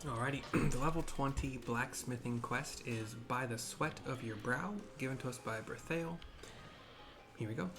Alrighty, the level 20 blacksmithing quest is By the Sweat of Your Brow, given to us by Brithael. Here we go.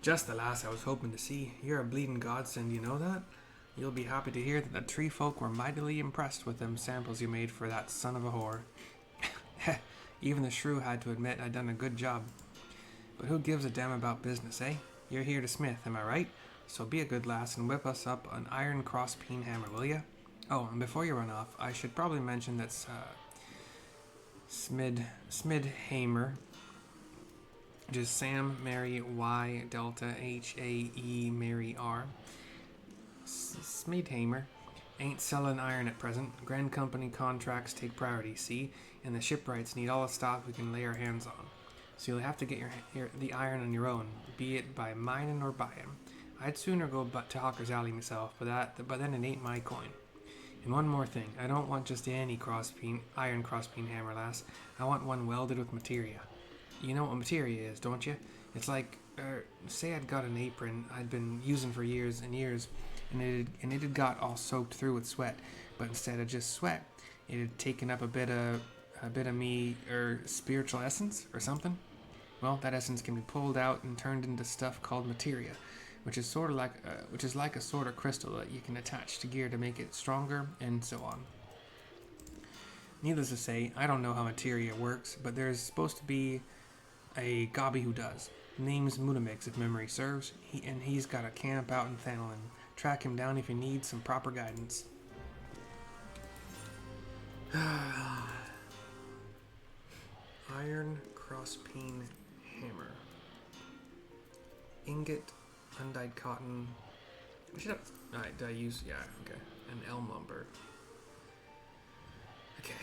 Just the lass I was hoping to see. You're a bleeding godsend, you know that? You'll be happy to hear that the tree folk were mightily impressed with them samples you made for that son of a whore. Even the shrew had to admit I'd done a good job. But who gives a damn about business, eh? You're here to smith, am I right? So be a good lass and whip us up an Iron Cross-pein Hammer, will ya? Oh, and before you run off, I should probably mention that Smid Hammer, which is Sam Mary Y Delta HAE Mary R. Smid Hammer ain't selling iron at present. Grand Company contracts take priority, see? And the shipwrights need all the stuff we can lay our hands on. So you'll have to get the iron on your own, be it by mining or buying. I'd sooner go to Hawker's Alley myself, but then it ain't my coin. And one more thing, I don't want just any Iron Cross-pein Hammer, lass. I want one welded with materia. You know what materia is, don't you? It's like, say I'd got an apron I'd been using for years and years, and it had got all soaked through with sweat, but instead of just sweat, it had taken up a bit of me, spiritual essence or something. Well, that essence can be pulled out and turned into stuff called materia, which is like a sort of crystal that you can attach to gear to make it stronger, and so on. Needless to say, I don't know how materia works, but there's supposed to be a gobby who does. Name's Munamix, if memory serves. He's got a camp out in Thanolin. Track him down if you need some proper guidance. Iron Cross-pein Hammer. Ingot, undyed cotton. Did I use? Yeah, okay. And elm lumber. Okay.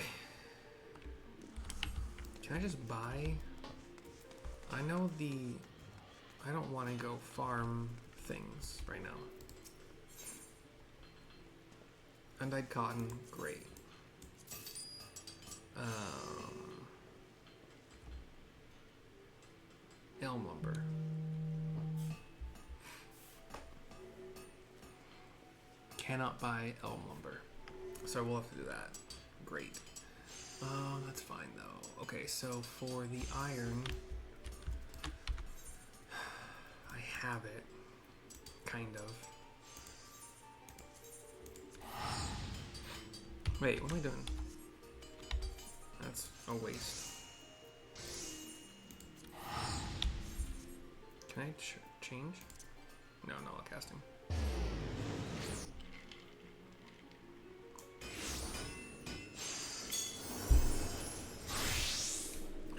Can I just buy? I don't want to go farm things right now. Undyed cotton, great. Elm lumber. Cannot buy elm lumber. So we'll have to do that. Great. That's fine though. Okay, so for the iron, I have it. Kind of. Wait, what am I doing? That's a waste. Can I change? No, not casting.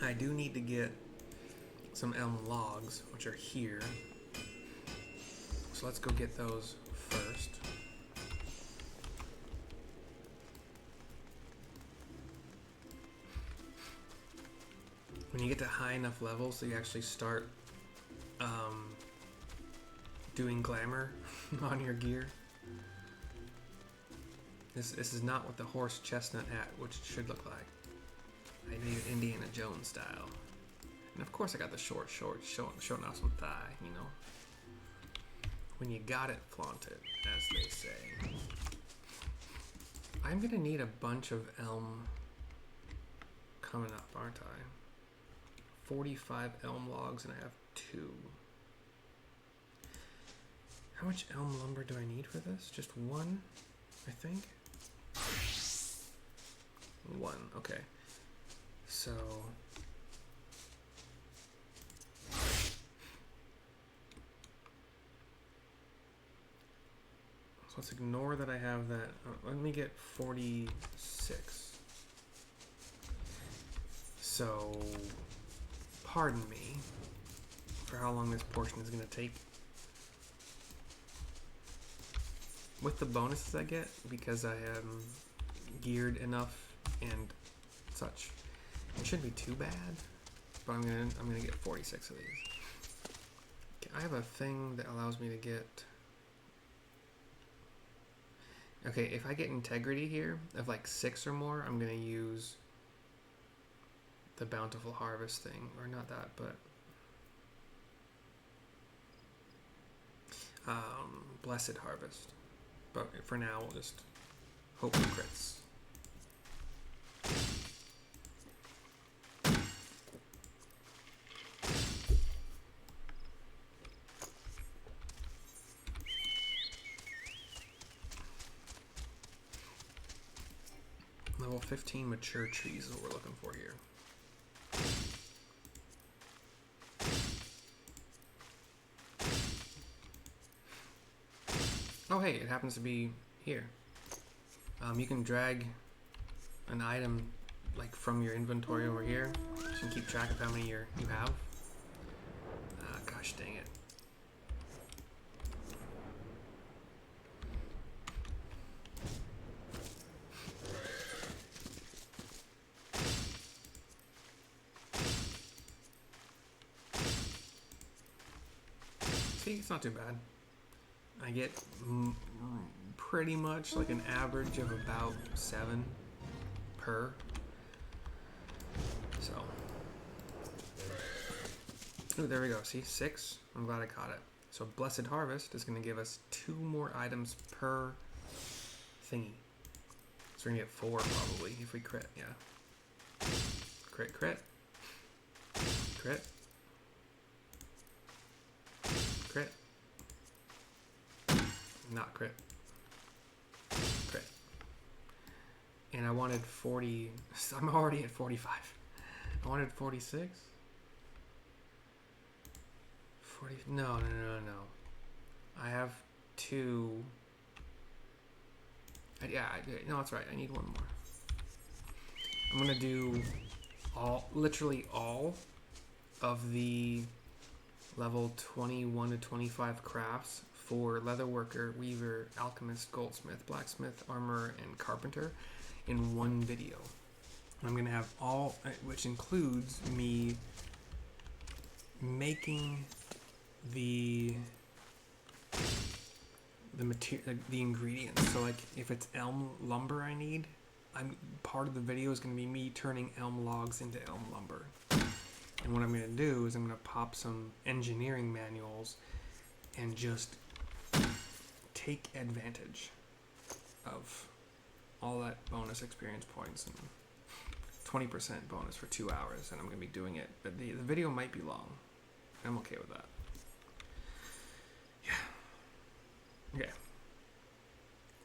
I do need to get some elm logs, which are here. So let's go get those first. When you get to high enough levels that you actually start doing glamour on your gear. This is not what the horse chestnut hat, which it should look like. I made it Indiana Jones style. And of course I got the short showing off some thigh, you know. When you got it, flaunt it, as they say. I'm gonna need a bunch of elm coming up, aren't I? 45 elm logs and I have 2. How much elm lumber do I need for this? Just 1, I think? 1, okay. So let's ignore that I have that. Let me get 46. So, pardon me for how long this portion is going to take. With the bonuses I get, because I am geared enough and such, it shouldn't be too bad. But I'm gonna get 46 of these. Okay, I have a thing that allows me to get. Okay, if I get integrity here of like 6 or more, I'm gonna use the bountiful harvest thing, or not that, but blessed harvest. But for now, we'll just Hope for crits. Level 15 mature trees is what we're looking for here. Oh hey, it happens to be here. You can drag an item like from your inventory over here. So you can keep track of how many you have. Gosh dang it. See, it's not too bad. I get pretty much like an average of about 7 per. So, ooh, there we go. See, 6. I'm glad I caught it. So Blessed Harvest is going to give us 2 more items per thingy. So we're going to get 4 probably if we crit, yeah. Crit, crit. Crit. Crit. Not crit. Crit. And I wanted 40. I'm already at 45. I wanted 46. 40. No. I have 2. No, that's right. I need 1 more. I'm gonna do literally all of the level 21 to 25 crafts for leatherworker, weaver, alchemist, goldsmith, blacksmith, armorer, and carpenter in one video. I'm gonna have all, which includes me making the material, the ingredients. So like if it's elm lumber I need, part of the video is going to be me turning elm logs into elm lumber. And what I'm going to do is I'm going to pop some engineering manuals and just take advantage of all that bonus experience points and 20% bonus for 2 hours. And I'm going to be doing it, but the video might be long. I'm okay with that. Yeah. Okay.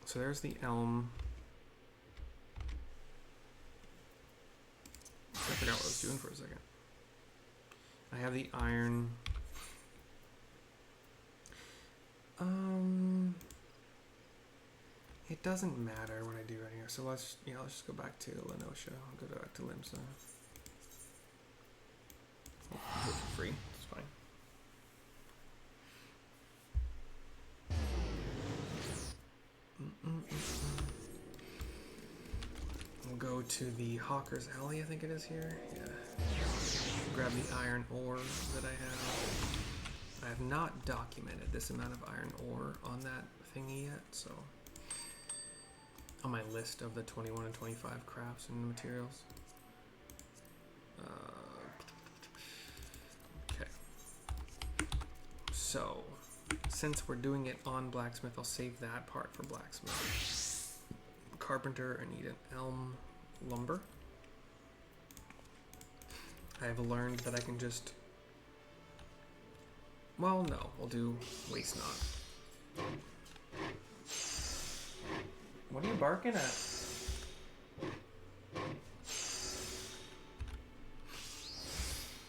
So there's the elm. I forgot what I was doing for a second. I have the iron. It doesn't matter what I do right here. So let's just go back to Lenosha. I'll go back to Limsa. I'll do it for free. It's fine. We'll go to the Hawker's Alley, I think it is here. Yeah. Grab the iron ore that I have. I have not documented this amount of iron ore on that thingy yet, so on my list of the 21 and 25 crafts and materials. Okay. So, since we're doing it on blacksmith, I'll save that part for blacksmith. Carpenter, I need an elm lumber. I have learned that I can just... Well, no, we'll do waste not. What are you barking at?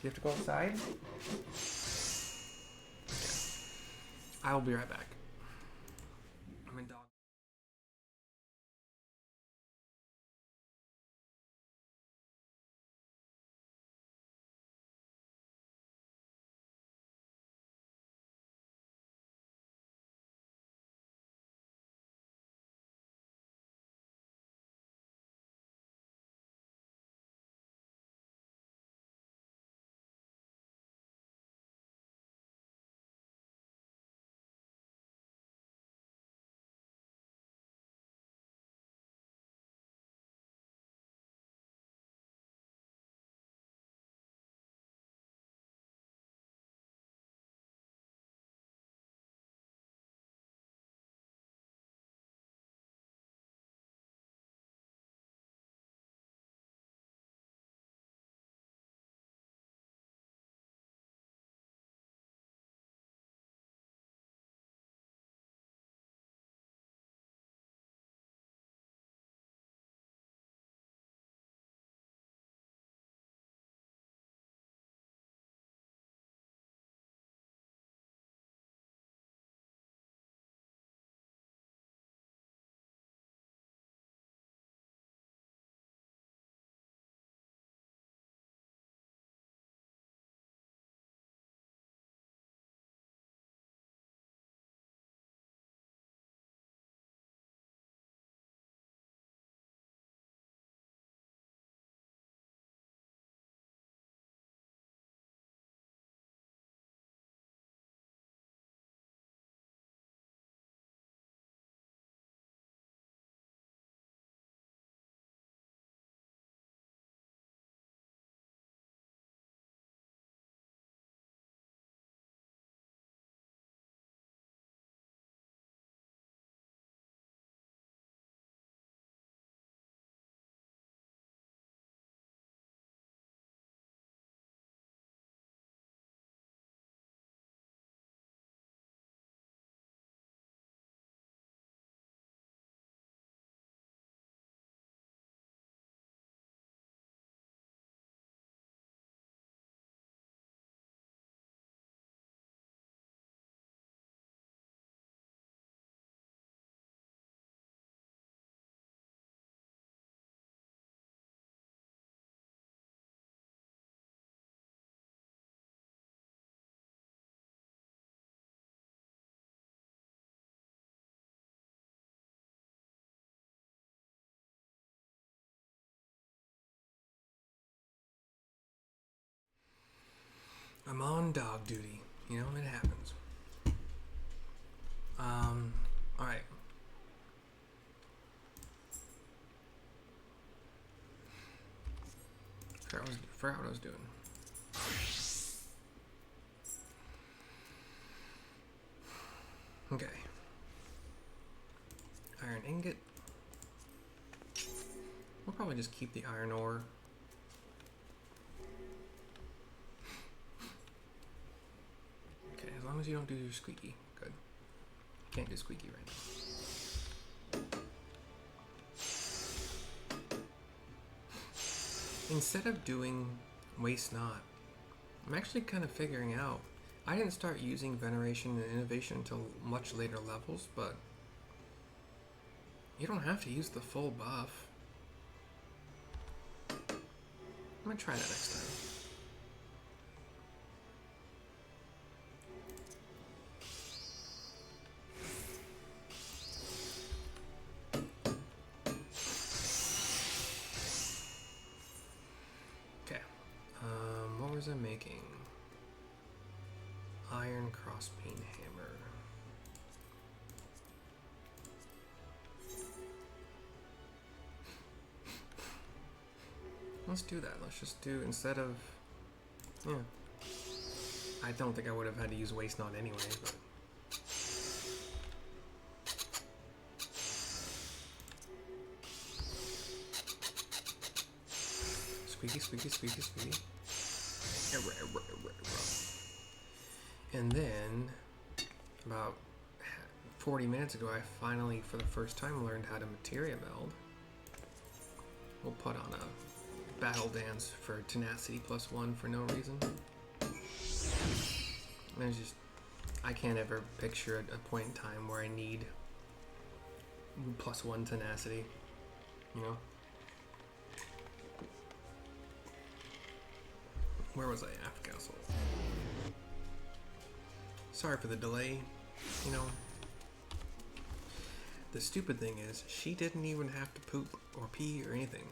Do you have to go outside? Okay. I will be right back. I'm in dog. on dog duty. You know, it happens. Alright. Forgot what I was doing. Okay. Iron ingot. We'll probably just keep the iron ore. Okay, as long as you don't do your squeaky. Good. Can't do squeaky right now. Instead of doing waste not, I'm actually kind of figuring out. I didn't start using veneration and innovation until much later levels, but you don't have to use the full buff. I'm gonna try that next time. Okay. What was I making? Iron Cross-pein Hammer. Let's do that. Let's just do, instead of, yeah. I don't think I would have had to use waste knot anyway, but. Squeaky, squeaky, squeaky, squeaky. And then, about 40 minutes ago, I finally, for the first time, learned how to materia meld. We'll put on a battle dance for tenacity +1 for no reason. There's just, I can't ever picture a point in time where I need +1 tenacity, you know? Where was I? After Castle. Sorry for the delay, you know. The stupid thing is, she didn't even have to poop or pee or anything.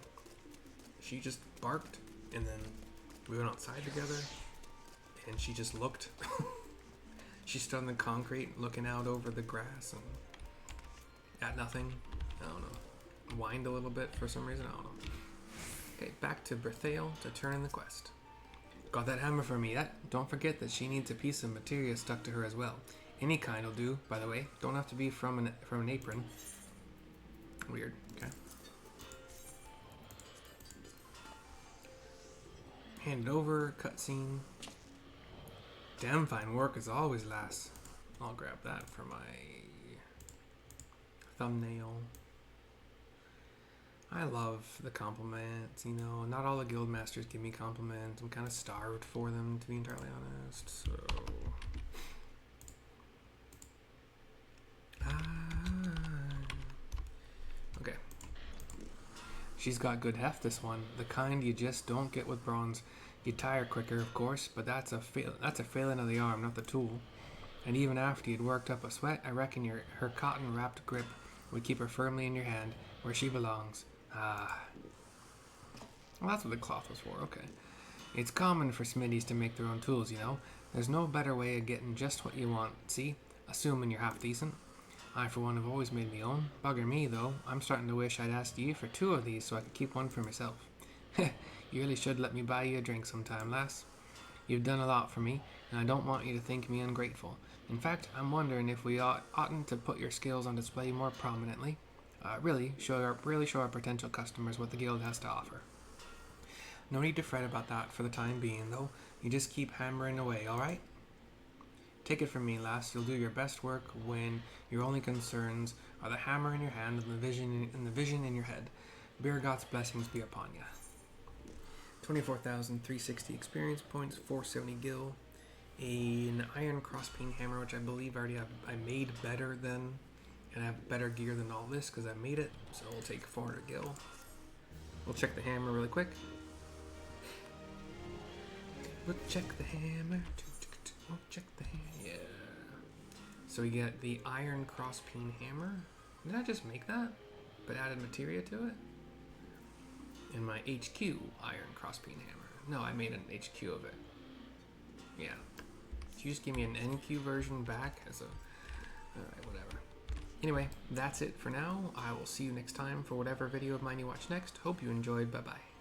She just barked, and then we went outside together, and she just looked. She stood on the concrete, looking out over the grass, and at nothing. I don't know. Whined a little bit for some reason, I don't know. Okay, back to Brithael to turn in the quest. Got that hammer for me. Don't forget that she needs a piece of materia stuck to her as well. Any kind will do, by the way. Don't have to be from an apron. Weird. Okay. Hand it over. Cutscene. Damn fine work as always, lass. I'll grab that for my thumbnail. I love the compliments, you know. Not all the guild masters give me compliments. I'm kind of starved for them, to be entirely honest. So, okay. She's got good heft, this one. The kind you just don't get with bronze. You tire quicker, of course, but that's a failing of the arm, not the tool. And even after you'd worked up a sweat, I reckon her cotton-wrapped grip would keep her firmly in your hand, where she belongs. Ah. Well, that's what the cloth was for, okay. It's common for smithies to make their own tools, you know. There's no better way of getting just what you want, see? Assuming you're half decent. I, for one, have always made my own. Bugger me, though. I'm starting to wish I'd asked you for 2 of these so I could keep one for myself. You really should let me buy you a drink sometime, lass. You've done a lot for me, and I don't want you to think me ungrateful. In fact, I'm wondering if we oughtn't to put your skills on display more prominently. Really show our potential customers what the guild has to offer. No need to fret about that for the time being, though. You just keep hammering away, alright? Take it from me, lass. You'll do your best work when your only concerns are the hammer in your hand and the vision in your head. Birgot's blessings be upon you. 24,360 experience points, 470 gil, an Iron Cross-pein Hammer, which I believe I made better than, and I have better gear than all this because I made it, so we'll take 400 gil. We'll check the hammer really quick. We'll check the hammer. We'll check the hammer. Yeah. So we get the Iron Cross-pein Hammer. Did I just make that? But added materia to it? And my HQ Iron Cross-pein Hammer. No, I made an HQ of it. Yeah. You just give me an NQ version back as a... Alright, whatever. Anyway, that's it for now. I will see you next time for whatever video of mine you watch next. Hope you enjoyed. Bye-bye.